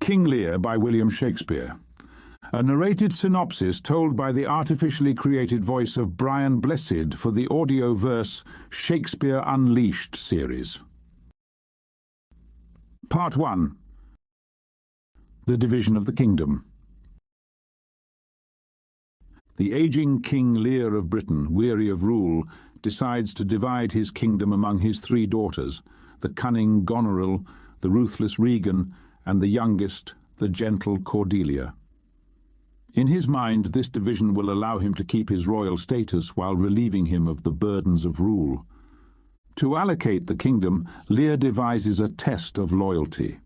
King Lear by William Shakespeare. A narrated synopsis told by the artificially created voice of Brian Blessed for the audio-verse Shakespeare Unleashed series. Part 1. The Division of the Kingdom. The aging King Lear of Britain, weary of rule, decides to divide his kingdom among his 3 daughters, the cunning Goneril, the ruthless Regan, and the youngest, the gentle Cordelia. In his mind, this division will allow him to keep his royal status while relieving him of the burdens of rule. To allocate the kingdom, Lear devises a test of loyalty.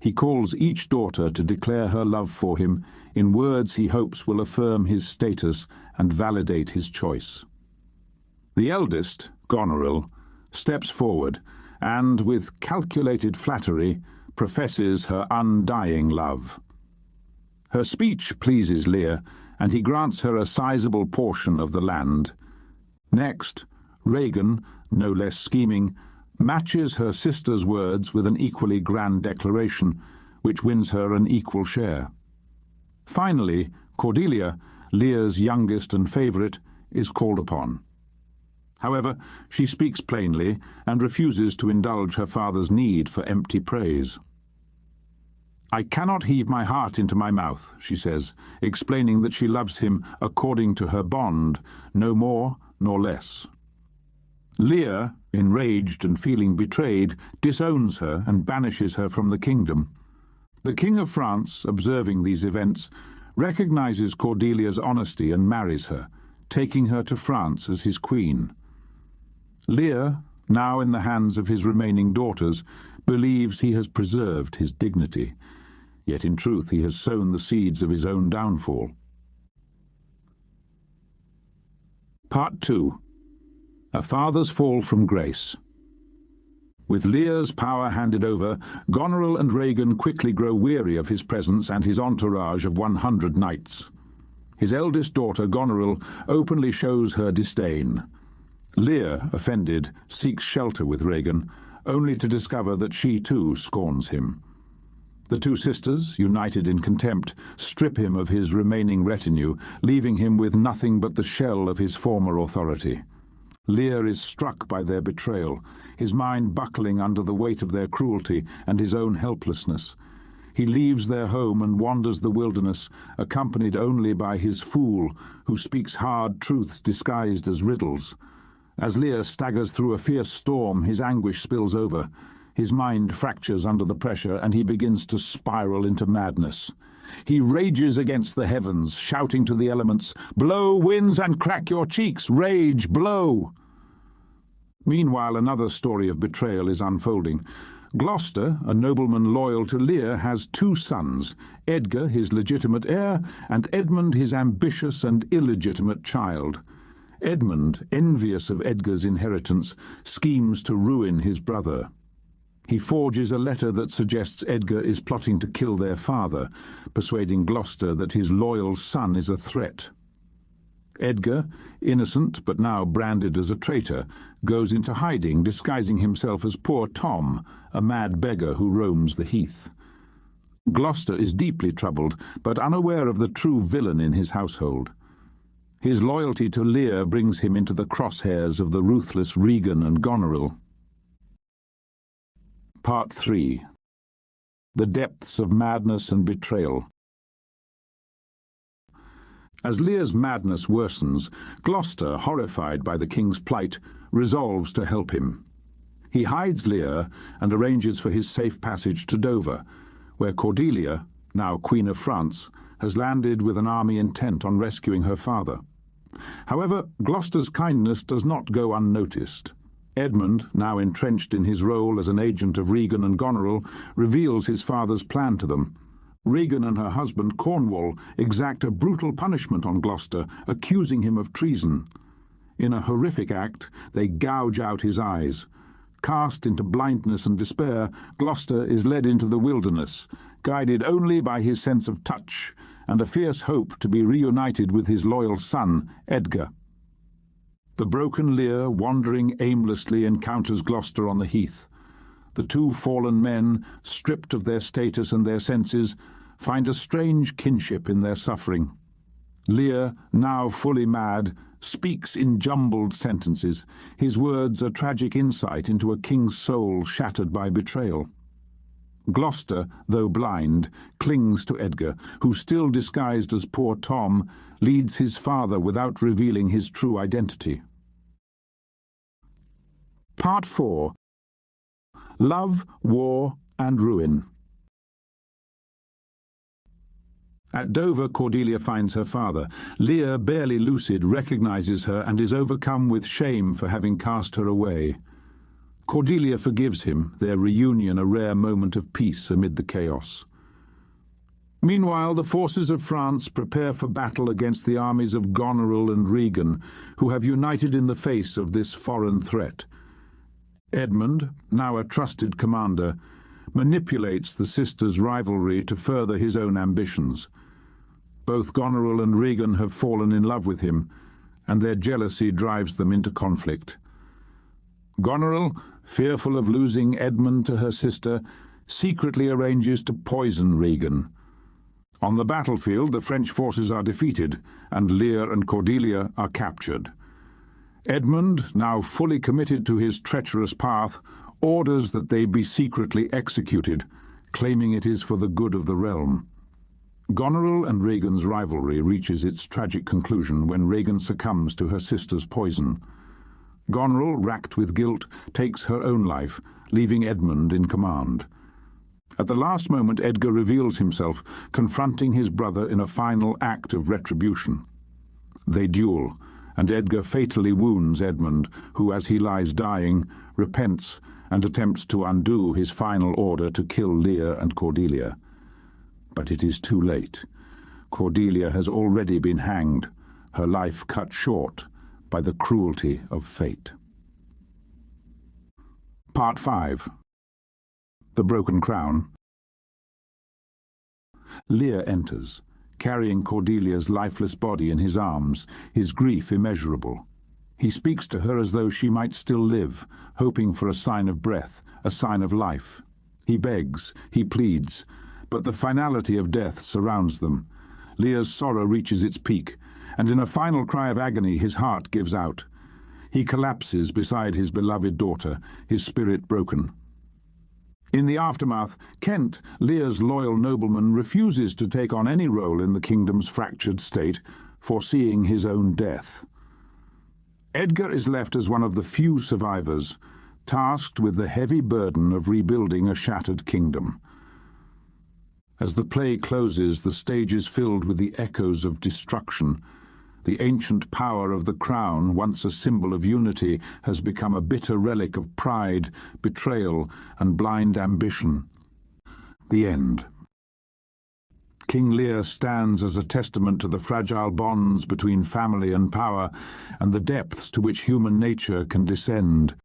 He calls each daughter to declare her love for him in words he hopes will affirm his status and validate his choice. The eldest, Goneril, steps forward and, with calculated flattery, professes her undying love. Her speech pleases Lear, and he grants her a sizable portion of the land. Next, Regan, no less scheming, matches her sister's words with an equally grand declaration, which wins her an equal share. Finally, Cordelia, Lear's youngest and favourite, is called upon. However, she speaks plainly and refuses to indulge her father's need for empty praise. "I cannot heave my heart into my mouth," she says, explaining that she loves him according to her bond, no more nor less. Lear, enraged and feeling betrayed, disowns her and banishes her from the kingdom. The King of France, observing these events, recognizes Cordelia's honesty and marries her, taking her to France as his queen. Lear, now in the hands of his remaining daughters, believes he has preserved his dignity, yet in truth he has sown the seeds of his own downfall. Part 2. A Father's Fall from Grace. With Lear's power handed over, Goneril and Regan quickly grow weary of his presence and his entourage of 100 knights. His eldest daughter, Goneril, openly shows her disdain. Lear, offended, seeks shelter with Regan, only to discover that she too scorns him. The 2 sisters, united in contempt, strip him of his remaining retinue, leaving him with nothing but the shell of his former authority. Lear is struck by their betrayal, his mind buckling under the weight of their cruelty and his own helplessness. He leaves their home and wanders the wilderness, accompanied only by his fool, who speaks hard truths disguised as riddles. As Lear staggers through a fierce storm, his anguish spills over. His mind fractures under the pressure, and he begins to spiral into madness. He rages against the heavens, shouting to the elements, "Blow, winds, and crack your cheeks! Rage, blow!" Meanwhile, another story of betrayal is unfolding. Gloucester, a nobleman loyal to Lear, has 2 sons, Edgar, his legitimate heir, and Edmund, his ambitious and illegitimate child. Edmund, envious of Edgar's inheritance, schemes to ruin his brother. He forges a letter that suggests Edgar is plotting to kill their father, persuading Gloucester that his loyal son is a threat. Edgar, innocent but now branded as a traitor, goes into hiding, disguising himself as poor Tom, a mad beggar who roams the heath. Gloucester is deeply troubled, but unaware of the true villain in his household. His loyalty to Lear brings him into the crosshairs of the ruthless Regan and Goneril. Part 3. The Depths of Madness and Betrayal. As Lear's madness worsens, Gloucester, horrified by the king's plight, resolves to help him. He hides Lear and arranges for his safe passage to Dover, where Cordelia, now Queen of France, has landed with an army intent on rescuing her father. However, Gloucester's kindness does not go unnoticed. Edmund, now entrenched in his role as an agent of Regan and Goneril, reveals his father's plan to them. Regan and her husband, Cornwall, exact a brutal punishment on Gloucester, accusing him of treason. In a horrific act, they gouge out his eyes. Cast into blindness and despair, Gloucester is led into the wilderness, guided only by his sense of touch and a fierce hope to be reunited with his loyal son, Edgar. The broken Lear, wandering aimlessly, encounters Gloucester on the heath. The two fallen men, stripped of their status and their senses, find a strange kinship in their suffering. Lear, now fully mad, speaks in jumbled sentences. His words are tragic insight into a king's soul shattered by betrayal. Gloucester, though blind, clings to Edgar, who, still disguised as poor Tom, leads his father without revealing his true identity. Part 4. Love, War, and Ruin. At Dover, Cordelia finds her father. Lear, barely lucid, recognizes her and is overcome with shame for having cast her away. Cordelia forgives him, their reunion a rare moment of peace amid the chaos. Meanwhile, the forces of France prepare for battle against the armies of Goneril and Regan, who have united in the face of this foreign threat. Edmund, now a trusted commander, manipulates the sisters' rivalry to further his own ambitions. Both Goneril and Regan have fallen in love with him, and their jealousy drives them into conflict. Goneril, fearful of losing Edmund to her sister, secretly arranges to poison Regan. On the battlefield, the French forces are defeated, and Lear and Cordelia are captured. Edmund, now fully committed to his treacherous path, orders that they be secretly executed, claiming it is for the good of the realm. Goneril and Regan's rivalry reaches its tragic conclusion when Regan succumbs to her sister's poison. Goneril, racked with guilt, takes her own life, leaving Edmund in command. At the last moment, Edgar reveals himself, confronting his brother in a final act of retribution. They duel, and Edgar fatally wounds Edmund, who, as he lies dying, repents and attempts to undo his final order to kill Lear and Cordelia. But it is too late. Cordelia has already been hanged, her life cut short by the cruelty of fate. Part 5. The Broken Crown. Lear enters, carrying Cordelia's lifeless body in his arms, his grief immeasurable. He speaks to her as though she might still live, hoping for a sign of breath, a sign of life. He begs, he pleads, but the finality of death surrounds them. Lear's sorrow reaches its peak, and in a final cry of agony his heart gives out. He collapses beside his beloved daughter, his spirit broken. In the aftermath, Kent, Lear's loyal nobleman, refuses to take on any role in the kingdom's fractured state, foreseeing his own death. Edgar is left as one of the few survivors, tasked with the heavy burden of rebuilding a shattered kingdom. As the play closes, the stage is filled with the echoes of destruction. The ancient power of the crown, once a symbol of unity, has become a bitter relic of pride, betrayal, and blind ambition. The end. King Lear stands as a testament to the fragile bonds between family and power, and the depths to which human nature can descend.